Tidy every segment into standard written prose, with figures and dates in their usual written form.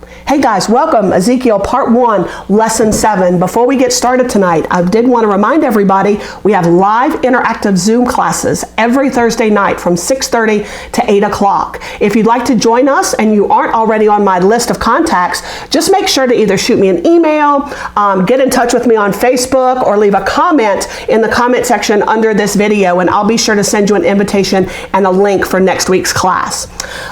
Hey guys, welcome. Ezekiel Part 1, Lesson 7. Before we get started tonight, I did want to remind everybody we have live interactive Zoom classes every Thursday night from 6:30 to 8 o'clock. If you'd like to join us and you aren't already on my list of contacts, just make sure to either shoot me an email, get in touch with me on Facebook, or leave a comment in the comment section under this video, and I'll be sure to send you an invitation and a link for next week's class.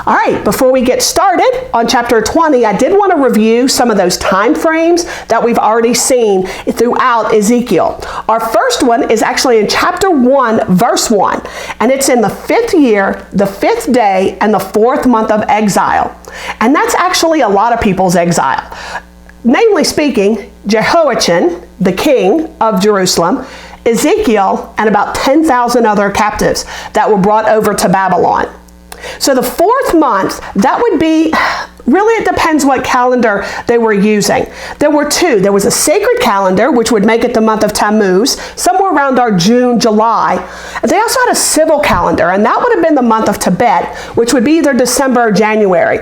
All right, before we get started on chapter 20, I did want to review some of those time frames that we've already seen throughout Ezekiel. Our first one is actually in chapter 1, verse 1, and it's in the 5th year, the 5th day, and the 4th month of exile. And that's actually a lot of people's exile. Namely speaking, Jehoiachin, the king of Jerusalem, Ezekiel, and about 10,000 other captives that were brought over to Babylon. So the 4th month, that would be, really it depends what calendar they were using. There were two. There was a sacred calendar, which would make it the month of Tammuz, somewhere around our June, July. They also had a civil calendar, and that would have been the month of Tebet, which would be either December or January.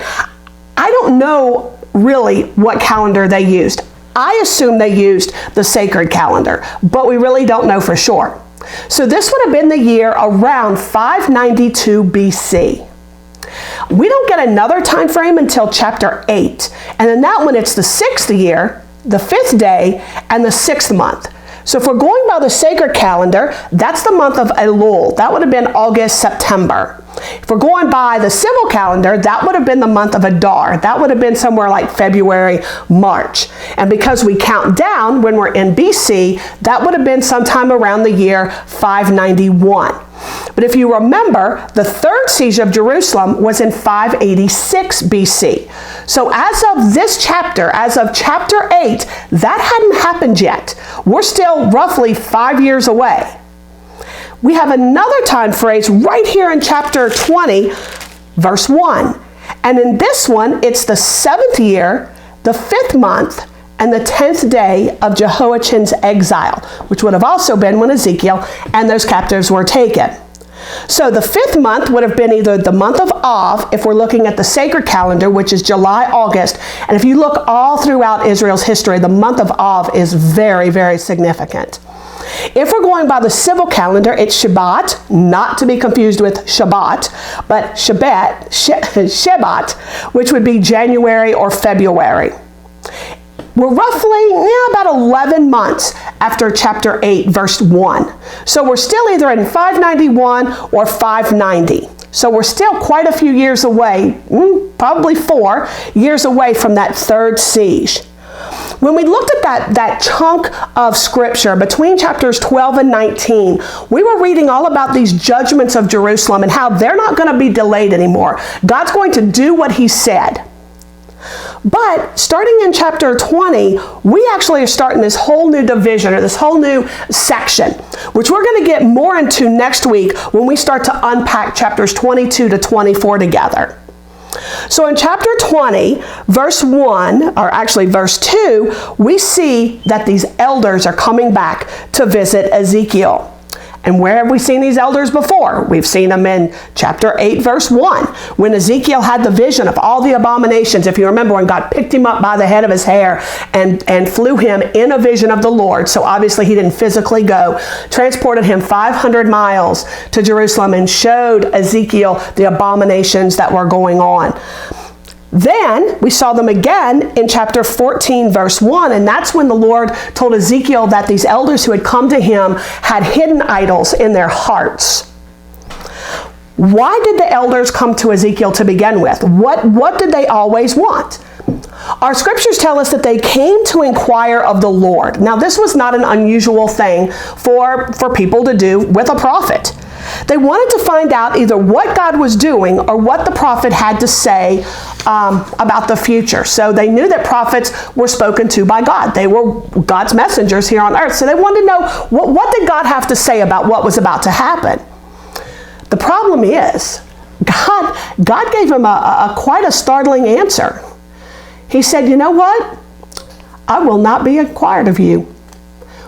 I don't know really what calendar they used. I assume they used the sacred calendar, but we really don't know for sure. So this would have been the year around 592 BC. We don't get another time frame until chapter 8. And in that one, it's the 6th year, the 5th day, and the 6th month. So if we're going by the sacred calendar, that's the month of Elul. That would have been August, September. If we're going by the civil calendar, that would have been the month of Adar. That would have been somewhere like February, March. And because we count down when we're in BC, that would have been sometime around the year 591. But if you remember, the 3rd siege of Jerusalem was in 586 BC. So as of this chapter, as of chapter 8, that hadn't happened yet. We're still roughly 5 years away. We have another time phrase right here in chapter 20, verse 1. And in this one, it's the 7th year, the 5th month, and the 10th day of Jehoiachin's exile, which would have also been when Ezekiel and those captives were taken. So the 5th month would have been either the month of Av, if we're looking at the sacred calendar, which is July, August. And if you look all throughout Israel's history, the month of Av is very, very significant. If we're going by the civil calendar, it's Shabbat, not to be confused with Shabbat, but Shebat, which would be January or February. We're roughly about 11 months after chapter 8, verse 1. So we're still either in 591 or 590. So we're still quite a few years away, probably 4 years away from that 3rd siege. When we looked at that chunk of scripture between chapters 12 and 19, we were reading all about these judgments of Jerusalem and how they're not going to be delayed anymore. God's going to do what he said. But starting in chapter 20, we actually are starting this whole new division, or this whole new section, which we're going to get more into next week when we start to unpack chapters 22 to 24 together. So in chapter 20, verse 1, or actually verse 2, we see that these elders are coming back to visit Ezekiel. And where have we seen these elders before? We've seen them in chapter 8, verse 1, when Ezekiel had the vision of all the abominations. If you remember, when God picked him up by the head of his hair and flew him in a vision of the Lord, so obviously he didn't physically go, transported him 500 miles to Jerusalem and showed Ezekiel the abominations that were going on. Then we saw them again in chapter 14, verse 1, and that's when the Lord told Ezekiel that these elders who had come to him had hidden idols in their hearts. Why did the elders come to Ezekiel to begin with? What did they always want? Our scriptures tell us that they came to inquire of the Lord. Now, this was not an unusual thing for people to do with a prophet. They wanted to find out either what God was doing or what the prophet had to say about the future. So they knew that prophets were spoken to by God. They were God's messengers here on earth. So they wanted to know, what did God have to say about what was about to happen? The problem is, God gave him quite a startling answer. He said, you know what? I will not be inquired of you.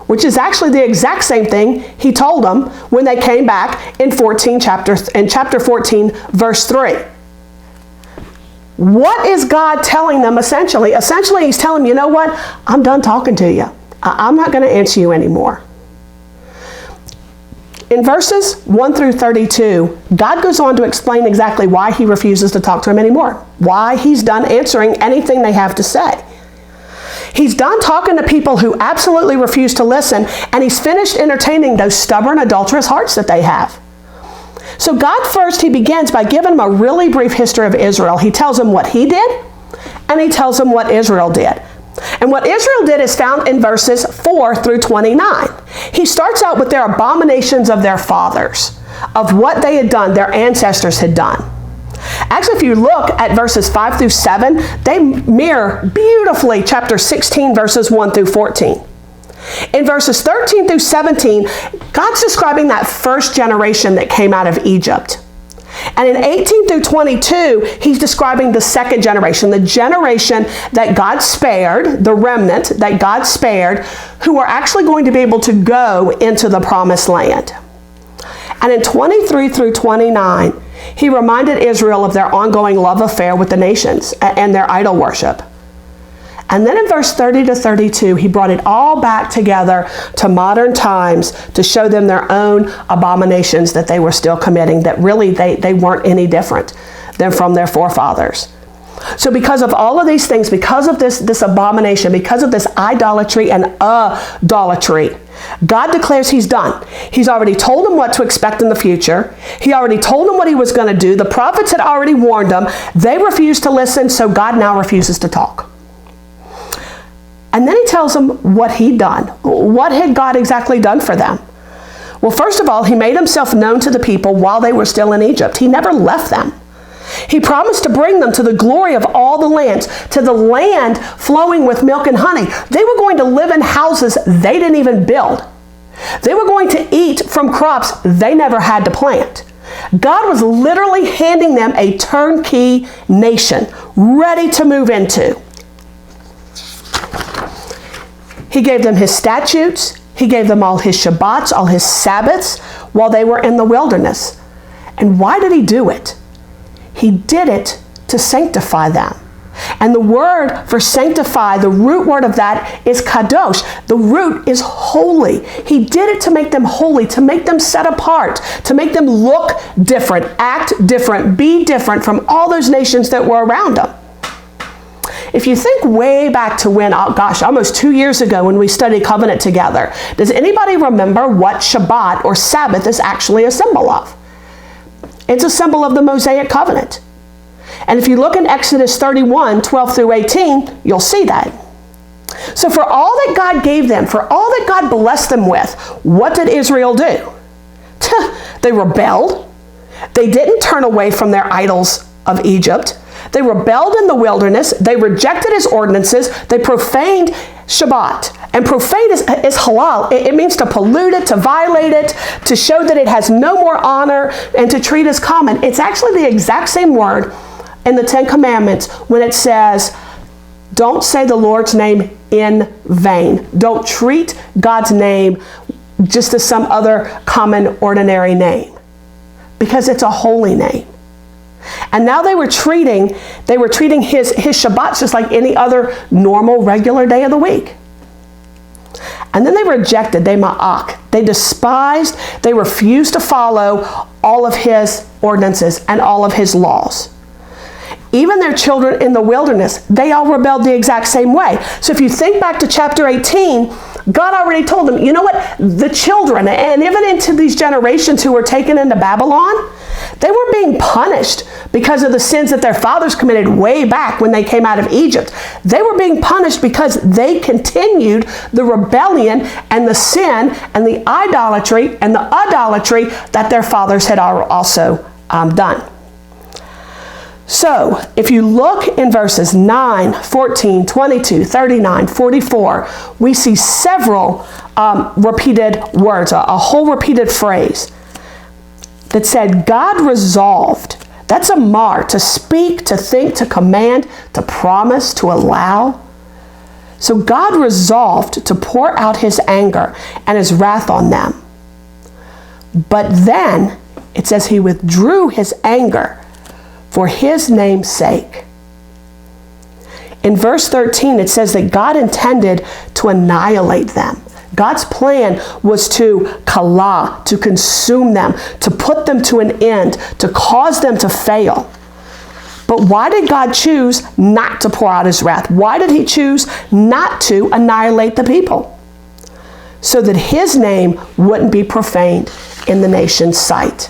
Which is actually the exact same thing he told them when they came back in chapter 14, verse 3. What is God telling them essentially? Essentially, he's telling them, you know what? I'm done talking to you. I'm not going to answer you anymore. In verses 1 through 32, God goes on to explain exactly why he refuses to talk to him anymore. Why he's done answering anything they have to say. He's done talking to people who absolutely refuse to listen, and he's finished entertaining those stubborn, adulterous hearts that they have. So God first, he begins by giving them a really brief history of Israel. He tells them what he did, and he tells them what Israel did. And what Israel did is found in verses 4 through 29. He starts out with their abominations of their fathers, of what they had done, their ancestors had done. Actually, if you look at verses 5 through 7, they mirror beautifully chapter 16, verses 1 through 14. In verses 13 through 17, God's describing that first generation that came out of Egypt. And in 18 through 22, he's describing the second generation, the generation that God spared, the remnant that God spared, who are actually going to be able to go into the promised land. And in 23 through 29, he reminded Israel of their ongoing love affair with the nations and their idol worship. And then in verse 30 to 32, he brought it all back together to modern times to show them their own abominations that they were still committing, that really they weren't any different than from their forefathers. So because of all of these things, because of this abomination, because of this idolatry and idolatry, God declares he's done. He's already told them what to expect in the future. He already told them what he was going to do. The prophets had already warned them. They refused to listen, so God now refuses to talk. And then he tells them what he'd done. What had God exactly done for them? Well, first of all, he made himself known to the people while they were still in Egypt. He never left them. He promised to bring them to the glory of all the lands, to the land flowing with milk and honey. They were going to live in houses they didn't even build. They were going to eat from crops they never had to plant. God was literally handing them a turnkey nation, ready to move into. He gave them his statutes. He gave them all his Shabbats, all his Sabbaths, while they were in the wilderness. And why did he do it? He did it to sanctify them. And the word for sanctify, the root word of that is kadosh. The root is holy. He did it to make them holy, to make them set apart, to make them look different, act different, be different from all those nations that were around them. If you think way back to when, almost 2 years ago when we studied covenant together, does anybody remember what Shabbat or Sabbath is actually a symbol of? It's a symbol of the Mosaic covenant. And if you look in Exodus 31, 12 through 18, you'll see that. So for all that God gave them, for all that God blessed them with, what did Israel do? They rebelled. They didn't turn away from their idols of Egypt. They rebelled in the wilderness. They rejected his ordinances. They profaned Shabbat. And profane is halal. It means to pollute it, to violate it, to show that it has no more honor, and to treat as common. It's actually the exact same word in the Ten Commandments when it says, don't say the Lord's name in vain. Don't treat God's name just as some other common, ordinary name, because it's a holy name. And now they were treating his Shabbats just like any other normal, regular day of the week. And then they rejected, they ma'ak. They despised, they refused to follow all of his ordinances and all of his laws. Even their children in the wilderness, they all rebelled the exact same way. So if you think back to chapter 18, God already told them, you know what? The children, and even into these generations who were taken into Babylon, they were being punished because of the sins that their fathers committed way back when they came out of Egypt. They were being punished because they continued the rebellion and the sin and the idolatry and the idolatry that their fathers had also done. So, if you look in verses 9, 14, 22, 39, 44, we see several repeated words, a whole repeated phrase that said, God resolved. That's a mar, to speak, to think, to command, to promise, to allow. So God resolved to pour out his anger and his wrath on them. But then, it says he withdrew his anger for his name's sake. In verse 13, it says that God intended to annihilate them. God's plan was to kala, to consume them, to put them to an end, to cause them to fail. But why did God choose not to pour out his wrath? Why did he choose not to annihilate the people? So that his name wouldn't be profaned in the nation's sight.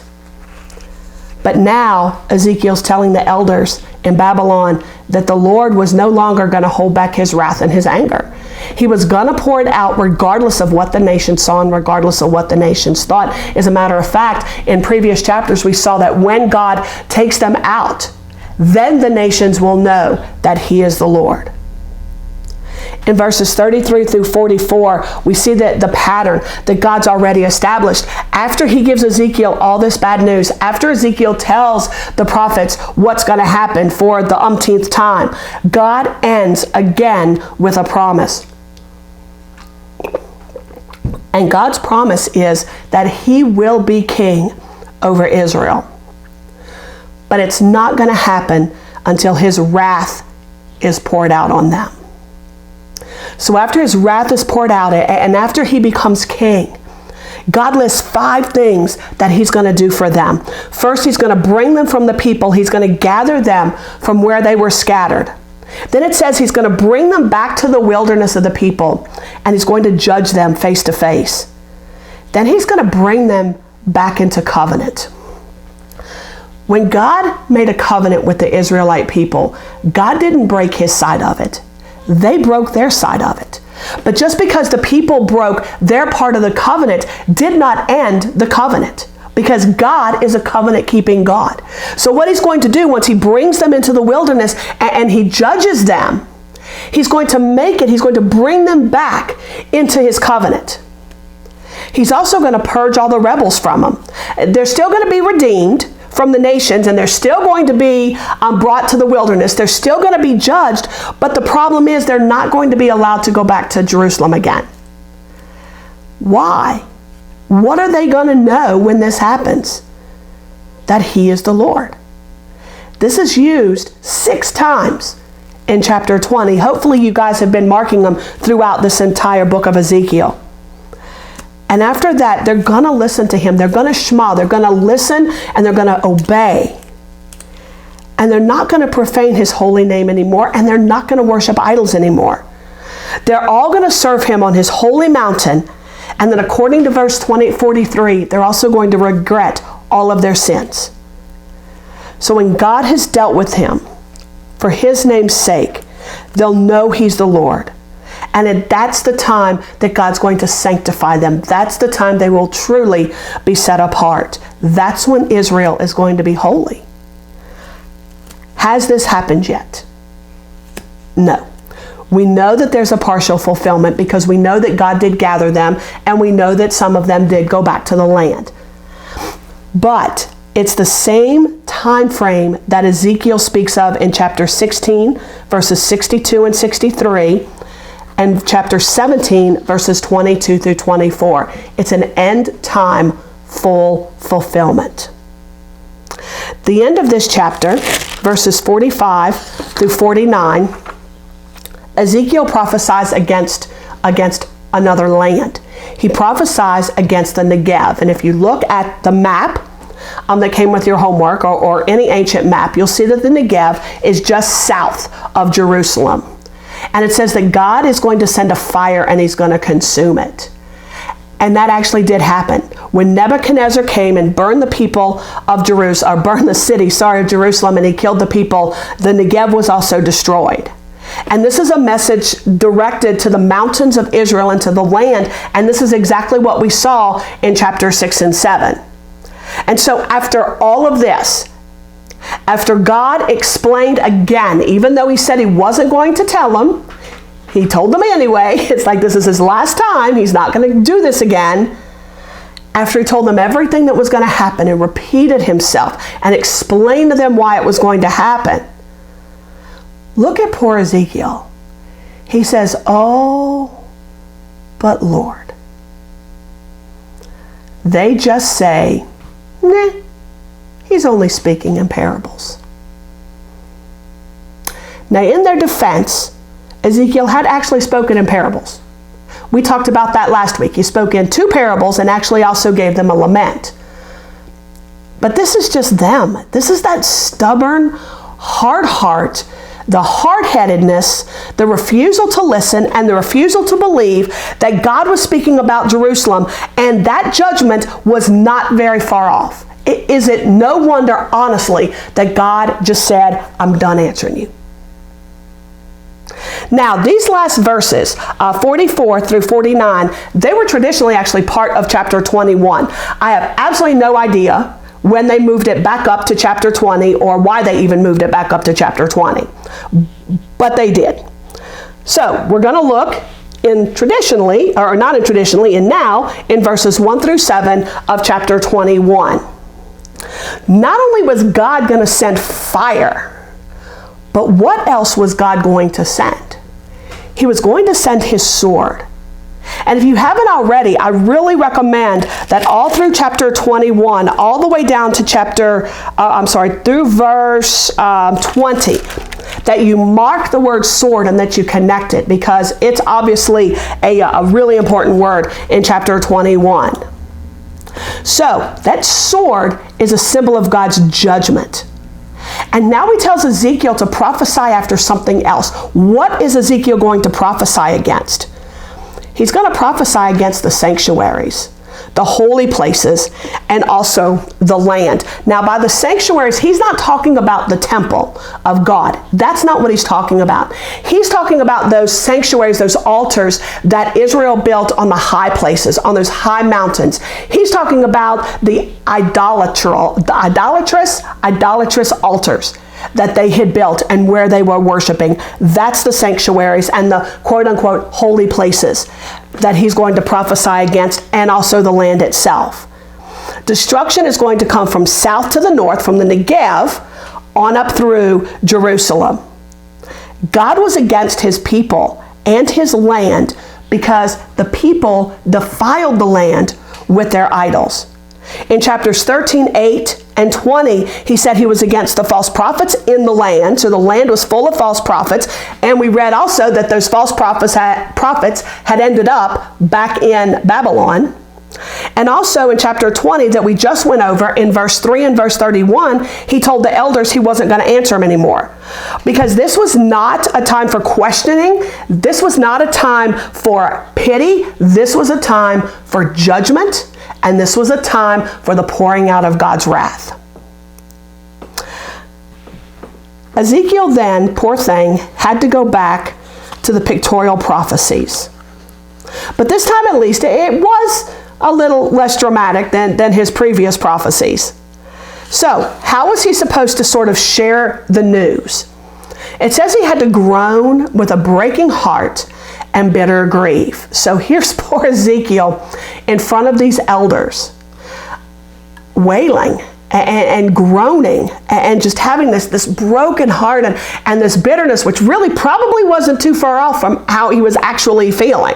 But now Ezekiel's telling the elders in Babylon that the Lord was no longer going to hold back his wrath and his anger. He was going to pour it out regardless of what the nation saw and regardless of what the nations thought. As a matter of fact, in previous chapters, we saw that when God takes them out, then the nations will know that he is the Lord. In verses 33 through 44, we see that the pattern that God's already established. After he gives Ezekiel all this bad news, after Ezekiel tells the prophets what's going to happen for the umpteenth time, God ends again with a promise. And God's promise is that he will be king over Israel. But it's not going to happen until his wrath is poured out on them. So after his wrath is poured out and after he becomes king, God lists 5 things that he's going to do for them. First, he's going to bring them from the people. He's going to gather them from where they were scattered. Then it says he's going to bring them back to the wilderness of the people, and he's going to judge them face to face. Then he's going to bring them back into covenant. When God made a covenant with the Israelite people, God didn't break his side of it. They broke their side of it. But just because the people broke their part of the covenant did not end the covenant, because God is a covenant-keeping God. So what he's going to do once he brings them into the wilderness and he judges them, he's going to bring them back into his covenant. He's also going to purge all the rebels from them. They're still going to be redeemed from the nations, and they're still going to be brought to the wilderness. They're still going to be judged, but the problem is they're not going to be allowed to go back to Jerusalem again. Why? What are they going to know when this happens? That he is the Lord. This is used 6 times in chapter 20. Hopefully you guys have been marking them throughout this entire book of Ezekiel. And after that, they're going to listen to him. They're going to shema. They're going to listen and they're going to obey. And they're not going to profane his holy name anymore. And they're not going to worship idols anymore. They're all going to serve him on his holy mountain. And then according to verse 43, they're also going to regret all of their sins. So when God has dealt with him for his name's sake, they'll know he's the Lord. And that's the time that God's going to sanctify them. That's the time they will truly be set apart. That's when Israel is going to be holy. Has this happened yet? No. We know that there's a partial fulfillment because we know that God did gather them, and we know that some of them did go back to the land. But it's the same time frame that Ezekiel speaks of in chapter 16, verses 62 and 63, and chapter 17, verses 22 through 24. It's an end time full fulfillment. The end of this chapter, verses 45 through 49, Ezekiel prophesies against another land. He prophesies against the Negev. And if you look at the map that came with your homework or any ancient map, you'll see that the Negev is just south of Jerusalem. And it says that God is going to send a fire and he's going to consume it. And that actually did happen. When Nebuchadnezzar came and burned the people of Jerusalem, or burned the city, of Jerusalem, and he killed the people, the Negev was also destroyed. And this is a message directed to the mountains of Israel and to the land. And this is exactly what we saw in chapter 6 and 7. And so after all of this, after God explained again, even though he said he wasn't going to tell them, he told them anyway. It's like this is his last time. He's not going to do this again. After he told them everything that was going to happen and repeated himself and explained to them why it was going to happen, look at poor Ezekiel. He says, "Oh, but Lord." They just say, "Nah, he's only speaking in parables." Now, in their defense, Ezekiel had actually spoken in parables. We talked about that last week. He spoke in 2 parables and actually also gave them a lament. But this is just them. This is that stubborn, hard heart, the hard-headedness, the refusal to listen, and the refusal to believe that God was speaking about Jerusalem, and that judgment was not very far off. Is it no wonder, honestly, that God just said, I'm done answering you? Now, these last verses, 44 through 49, they were traditionally actually part of chapter 21. I have absolutely no idea when they moved it back up to chapter 20 or why they even moved it back up to chapter 20. But they did. So, we're going to look in traditionally, or not in traditionally, and now in verses 1 through 7 of chapter 21. Not only was God going to send fire, but what else was God going to send? He was going to send his sword. And if you haven't already, I really recommend that all through chapter 21, all the way down to through verse 20, that you mark the word sword and that you connect it, because it's obviously a really important word in chapter 21. So, that sword is a symbol of God's judgment. And now he tells Ezekiel to prophesy after something else. What is Ezekiel going to prophesy against? He's going to prophesy against the sanctuaries, the holy places, and also the land. Now, by the sanctuaries, he's not talking about the temple of God. That's not what he's talking about. He's talking about those sanctuaries, those altars that Israel built on the high places, on those high mountains. He's talking about the idolatrous altars that they had built and where they were worshiping. That's the sanctuaries and the quote-unquote holy places that he's going to prophesy against, and also the land itself. Destruction is going to come from south to the north, from the Negev on up through Jerusalem. God was against his people and his land because the people defiled the land with their idols. In chapters 13, 8, and 20, he said he was against the false prophets in the land. So the land was full of false prophets. And we read also that those false prophets had ended up back in Babylon. And also in chapter 20 that we just went over, in verse 3 and verse 31, he told the elders he wasn't going to answer them anymore. Because this was not a time for questioning. This was not a time for pity. This was a time for judgment. And this was a time for the pouring out of God's wrath. Ezekiel then, poor thing, had to go back to the pictorial prophecies. But this time at least, it was a little less dramatic than his previous prophecies. So, how was he supposed to sort of share the news? It says he had to groan with a breaking heart and bitter grief. So here's poor Ezekiel in front of these elders, wailing and groaning and just having this broken heart and this bitterness, which really probably wasn't too far off from how he was actually feeling.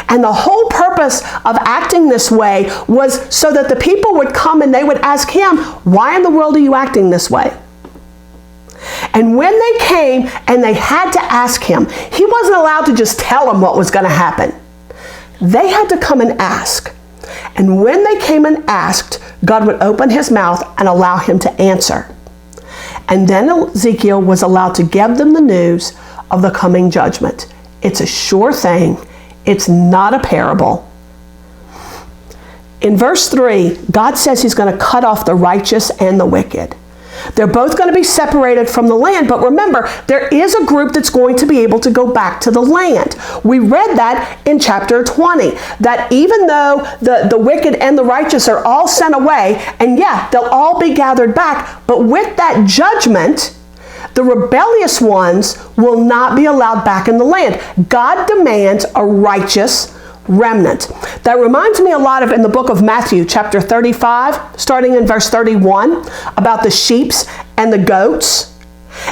And the whole purpose of acting this way was so that the people would come and they would ask him, why in the world are you acting this way? And when they came and they had to ask him, he wasn't allowed to just tell them what was going to happen. They had to come and ask. And when they came and asked, God would open his mouth and allow him to answer. And then Ezekiel was allowed to give them the news of the coming judgment. It's a sure thing. It's not a parable. In verse 3, God says he's going to cut off the righteous and the wicked. They're both going to be separated from the land, but remember, there is a group that's going to be able to go back to the land. We read that in chapter 20, that even though the wicked and the righteous are all sent away, and yeah, they'll all be gathered back, but with that judgment, the rebellious ones will not be allowed back in the land. God demands a righteous remnant. That reminds me a lot of in the book of Matthew, chapter 35, starting in verse 31, about the sheep and the goats.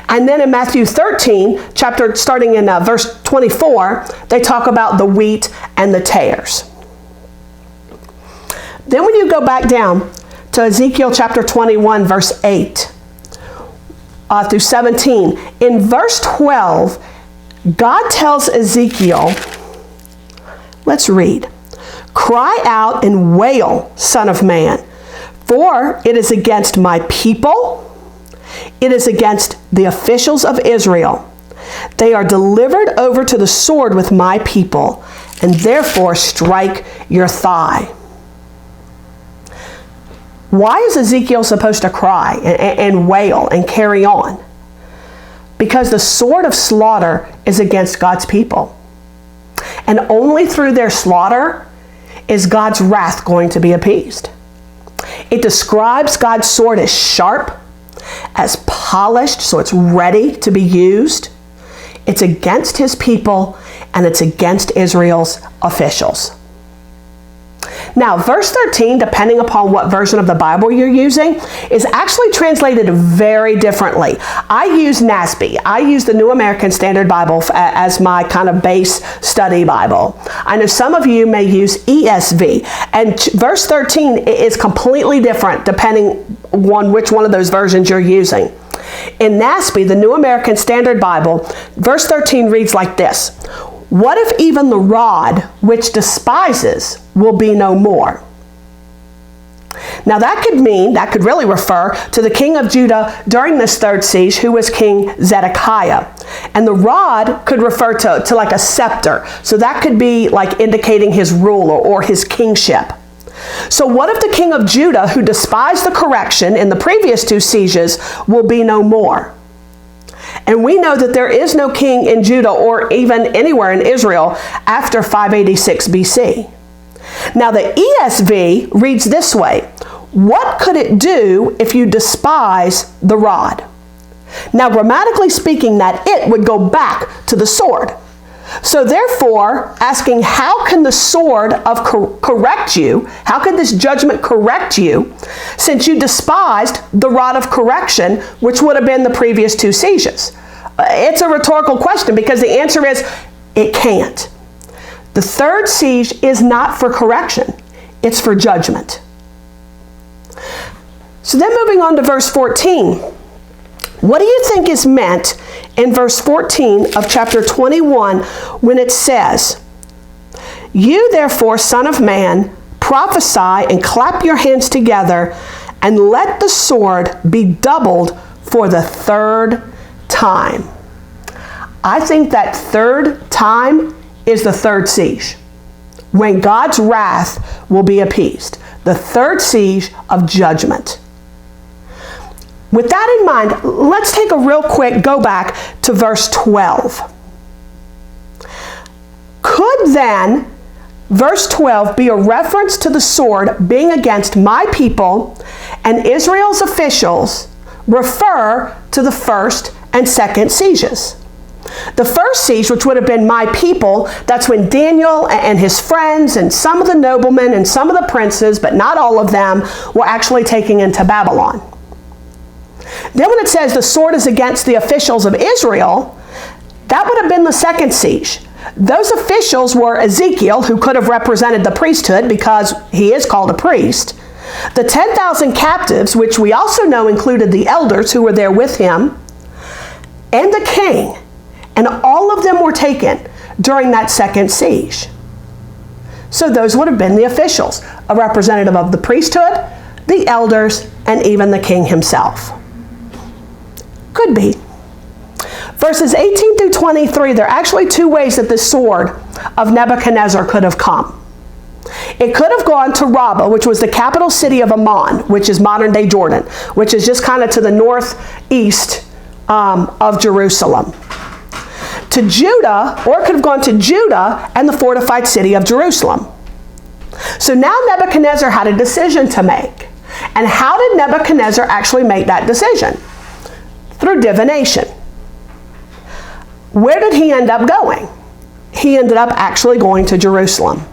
And then in Matthew 13, starting in verse 24, they talk about the wheat and the tares. Then when you go back down to Ezekiel chapter 21, verse 8, through 17. In verse 12, God tells Ezekiel, let's read, "Cry out and wail, Son of man, for it is against my people, it is against the officials of Israel. They are delivered over to the sword with my people, and therefore strike your thigh." Why is Ezekiel supposed to cry and wail and carry on? Because the sword of slaughter is against God's people. And only through their slaughter is God's wrath going to be appeased. It describes God's sword as sharp, as polished, so it's ready to be used. It's against his people, and it's against Israel's officials. Now, verse 13, depending upon what version of the Bible you're using, is actually translated very differently. I use NASB. I use the New American Standard Bible as my kind of base study Bible. I know some of you may use ESV, and verse 13 is completely different depending on which one of those versions you're using. In NASB, the New American Standard Bible, verse 13 reads like this: "What if even the rod which despises will be no more?" Now that could really refer to the king of Judah during this third siege, who was King Zedekiah. And the rod could refer to like a scepter. So that could be like indicating his rule or his kingship. So what if the king of Judah, who despised the correction in the previous two sieges, will be no more? And we know that there is no king in Judah or even anywhere in Israel after 586 BC. Now the ESV reads this way: "What could it do if you despise the rod?" Now grammatically speaking, that "it" would go back to the sword. So therefore, asking how can the sword of correct you, how can this judgment correct you, since you despised the rod of correction, which would have been the previous two sieges? It's a rhetorical question, because the answer is it can't. The third siege is not for correction, it's for judgment. So then moving on to verse 14. What do you think is meant in verse 14 of chapter 21 when it says, "You therefore, son of man, prophesy and clap your hands together, and let the sword be doubled for the third time"? I think that third time is the third siege, when God's wrath will be appeased. The third siege of judgment. With that in mind, let's take a real quick go back to verse 12. Could then verse 12 be a reference to the sword being against my people, and Israel's officials refer to the first and second sieges? The first siege, which would have been my people, that's when Daniel and his friends and some of the noblemen and some of the princes, but not all of them, were actually taken into Babylon. Then when it says the sword is against the officials of Israel, that would have been the second siege. Those officials were Ezekiel, who could have represented the priesthood because he is called a priest, the 10,000 captives, which we also know included the elders who were there with him, and the king. And all of them were taken during that second siege. So those would have been the officials, a representative of the priesthood, the elders, and even the king himself. Could be. Verses 18 through 23, there are actually two ways that the sword of Nebuchadnezzar could have come. It could have gone to Rabbah, which was the capital city of Ammon, which is modern-day Jordan, which is just kind of to the northeast of Jerusalem. To Judah, or it could have gone to Judah and the fortified city of Jerusalem. So now Nebuchadnezzar had a decision to make. And how did Nebuchadnezzar actually make that decision? Through divination. Where did he end up going? He ended up actually going to Jerusalem.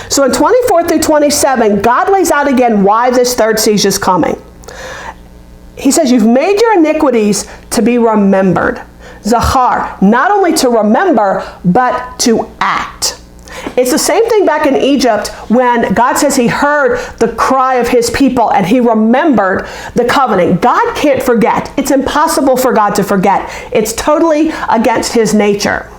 So in 24 through 27, God lays out again why this third siege is coming. He says, "You've made your iniquities to be remembered." Zachar, not only to remember, but to act. It's the same thing back in Egypt when God says he heard the cry of his people and he remembered the covenant. God can't forget. It's impossible for God to forget. It's totally against his nature.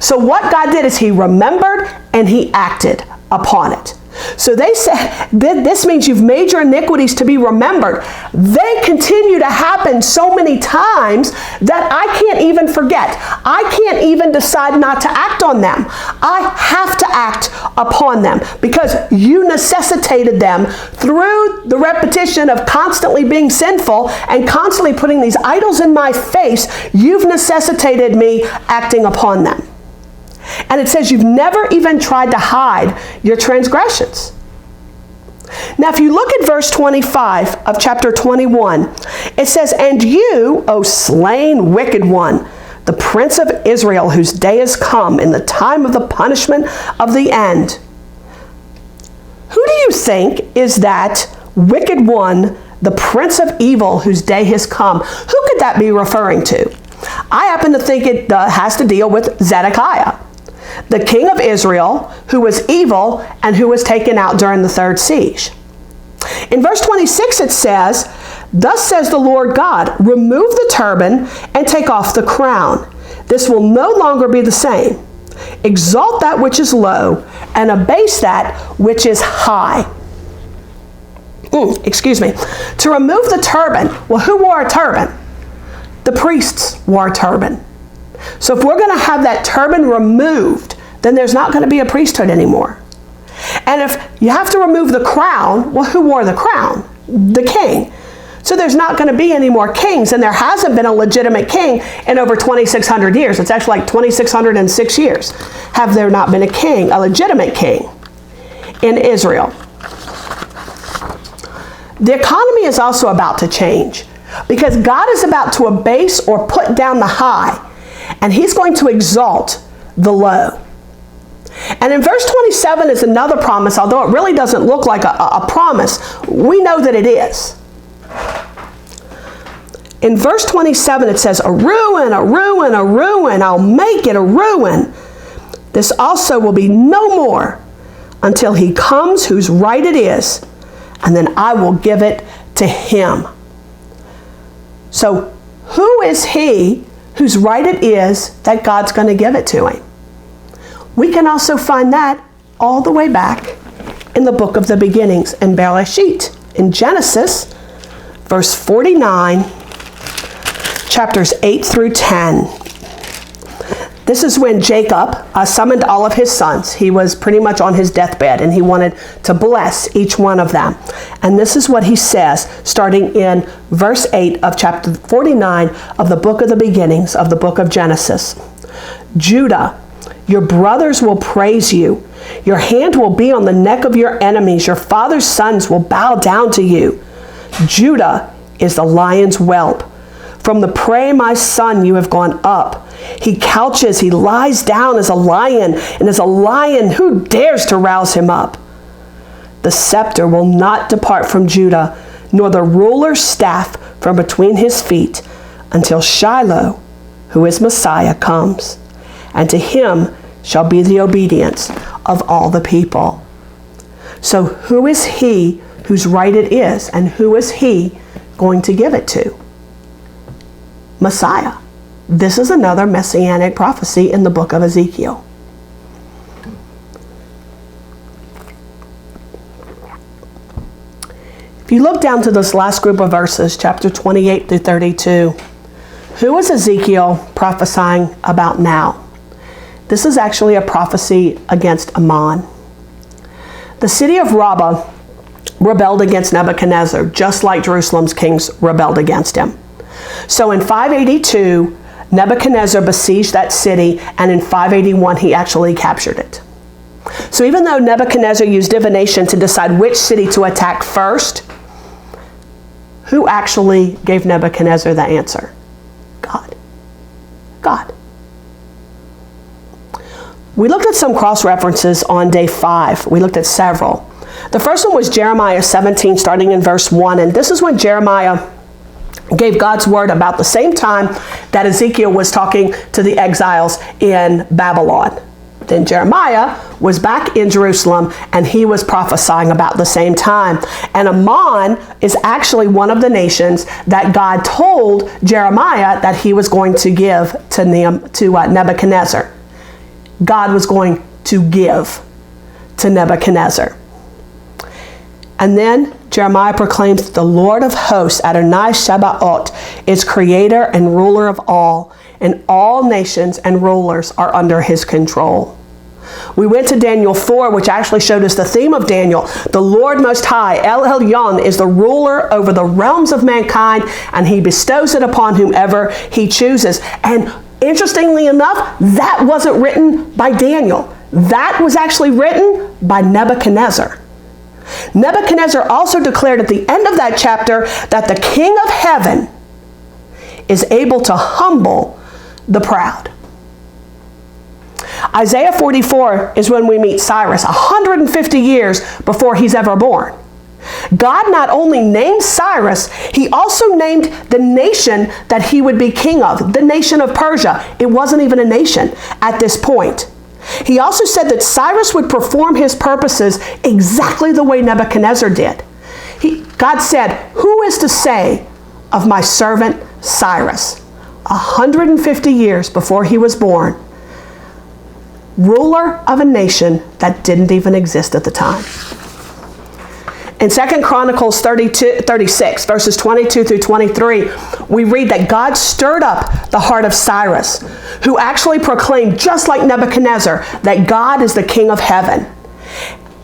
So what God did is he remembered and he acted upon it. So they said, this means you've made your iniquities to be remembered. They continue to happen so many times that I can't even forget. I can't even decide not to act on them. I have to act upon them because you necessitated them through the repetition of constantly being sinful and constantly putting these idols in my face. You've necessitated me acting upon them. And it says you've never even tried to hide your transgressions. Now, if you look at verse 25 of chapter 21, it says, and you, O slain wicked one, the prince of Israel, whose day is come in the time of the punishment of the end. Who do you think is that wicked one, the prince of evil, whose day has come? Who could that be referring to? I happen to think it has to deal with Zedekiah, the king of Israel, who was evil and who was taken out during the third siege. In verse 26 it says, thus says the Lord God, remove the turban and take off the crown. This will no longer be the same. Exalt that which is low and abase that which is high. To remove the turban. Well, who wore a turban? The priests wore a turban. So if we're going to have that turban removed, then there's not going to be a priesthood anymore. And if you have to remove the crown, well, who wore the crown? The king. So there's not going to be any more kings, and there hasn't been a legitimate king in over 2,600 years. It's actually like 2,606 years. Have there not been a king, a legitimate king in Israel? The economy is also about to change because God is about to abase or put down the high. And he's going to exalt the low. And in verse 27 is another promise, although it really doesn't look like a promise. We know that it is. In verse 27 it says, a ruin, a ruin, a ruin. I'll make it a ruin. This also will be no more until he comes whose right it is, and then I will give it to him. So who is he whose right it is that God's going to give it to him? We can also find that all the way back in the book of the beginnings in Bereshit, in Genesis, verse 49, chapters 8 through 10. This is when Jacob summoned all of his sons. He was pretty much on his deathbed, and he wanted to bless each one of them. And this is what he says, starting in verse 8 of chapter 49 of the book of the beginnings of the book of Genesis. Judah, your brothers will praise you. Your hand will be on the neck of your enemies. Your father's sons will bow down to you. Judah is the lion's whelp. From the prey, my son, you have gone up. He couches, he lies down as a lion, and as a lion, who dares to rouse him up? The scepter will not depart from Judah, nor the ruler's staff from between his feet, until Shiloh, who is Messiah, comes. And to him shall be the obedience of all the people. So who is he whose right it is, and who is he going to give it to? Messiah. This is another messianic prophecy in the book of Ezekiel. If you look down to this last group of verses, chapter 28 through 32, who is Ezekiel prophesying about now? This is actually a prophecy against Ammon. The city of Rabbah rebelled against Nebuchadnezzar, just like Jerusalem's kings rebelled against him. So in 582, Nebuchadnezzar besieged that city, and in 581, he actually captured it. So even though Nebuchadnezzar used divination to decide which city to attack first, who actually gave Nebuchadnezzar the answer? God. God. We looked at some cross-references on day 5. We looked at several. The first one was Jeremiah 17, starting in verse 1, and this is when Jeremiah gave God's word about the same time that Ezekiel was talking to the exiles in Babylon. Then Jeremiah was back in Jerusalem, and he was prophesying about the same time. And Ammon is actually one of the nations that God told Jeremiah that he was going to give to Nebuchadnezzar. God was going to give to Nebuchadnezzar. And then Jeremiah proclaims, the Lord of hosts, Adonai Sabaoth, is creator and ruler of all, and all nations and rulers are under his control. We went to Daniel 4, which actually showed us the theme of Daniel. The Lord Most High, El Elyon, is the ruler over the realms of mankind, and he bestows it upon whomever he chooses. And interestingly enough, that wasn't written by Daniel. That was actually written by Nebuchadnezzar. Nebuchadnezzar also declared at the end of that chapter that the King of Heaven is able to humble the proud. Isaiah 44 is when we meet Cyrus, 150 years before he's ever born. God not only named Cyrus, he also named the nation that he would be king of, the nation of Persia. It wasn't even a nation at this point. He also said that Cyrus would perform his purposes exactly the way Nebuchadnezzar did. God said, who is to say of my servant Cyrus? 150 years before he was born, ruler of a nation that didn't even exist at the time. In 2 Chronicles 36, verses 22 through 23, we read that God stirred up the heart of Cyrus, who actually proclaimed, just like Nebuchadnezzar, that God is the King of heaven.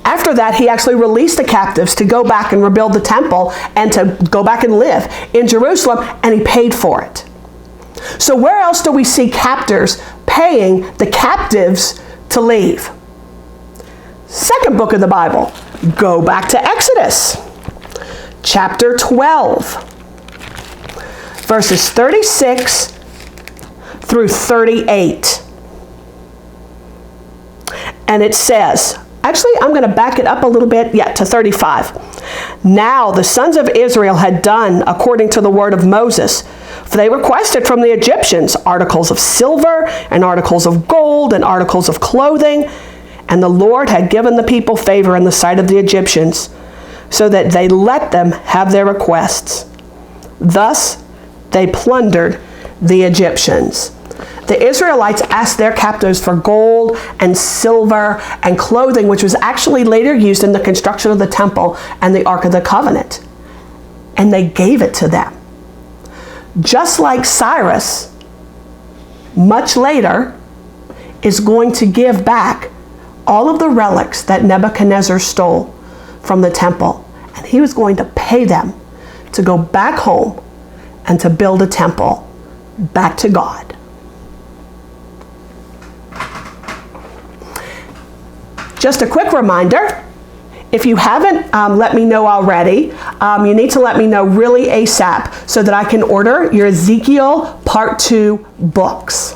After that, he actually released the captives to go back and rebuild the temple and to go back and live in Jerusalem, and he paid for it. So where else do we see captors paying the captives to leave? Second book of the Bible. Go back to Exodus, chapter 12, verses 36 through 38. And it says, actually, I'm going to back it up a little bit, to 35. Now the sons of Israel had done according to the word of Moses, for they requested from the Egyptians articles of silver and articles of gold and articles of clothing. And the Lord had given the people favor in the sight of the Egyptians, so that they let them have their requests. Thus they plundered the Egyptians. The Israelites asked their captives for gold and silver and clothing, which was actually later used in the construction of the temple and the Ark of the Covenant. And they gave it to them. Just like Cyrus, much later, is going to give back all of the relics that Nebuchadnezzar stole from the temple. And he was going to pay them to go back home and to build a temple back to God. Just a quick reminder, if you haven't let me know already, you need to let me know really ASAP so that I can order your Ezekiel Part 2 books.